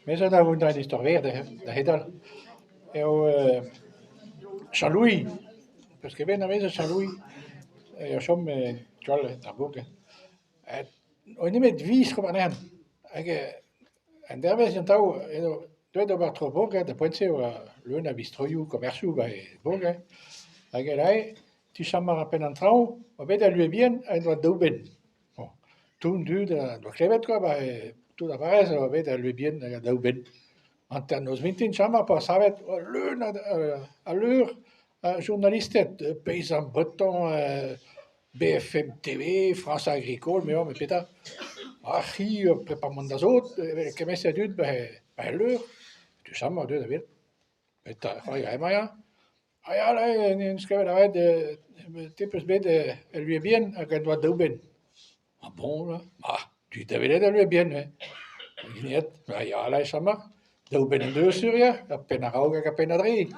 Men så der hun der en historie, der hedder, jo Jean-Louis, parce que ben avec Jean-Louis, jeg som Jolle der boke, at og ikke med vis kommer han, ikke, en der vez então, eu do bar tro boke, der point se løn af vistroju commerciu by boke, ikke der, tu chamar apen entrau, og ved der lui bien, en doit douben. Toen du der klevet ko by tu der pares, og ved der lui bien douben. En nos 20 chamar pas savet løn à l'heure, journalistet, paysan breton, BFM TV, France Agricole, mais Peter, archi, preparement das autres, que mais c'est dut by l'heure, tu chamar de der Peter, ja, maar ja. Ah ja, en skrev der ved, tipes ved, lui bien, at han var douben. Ah bon, là? Ah, tu t'avais l'air de lui bien, hein? Niet, ja, là, chamar. Douben en 2 sur ja, a pen a raug, a pen a dri.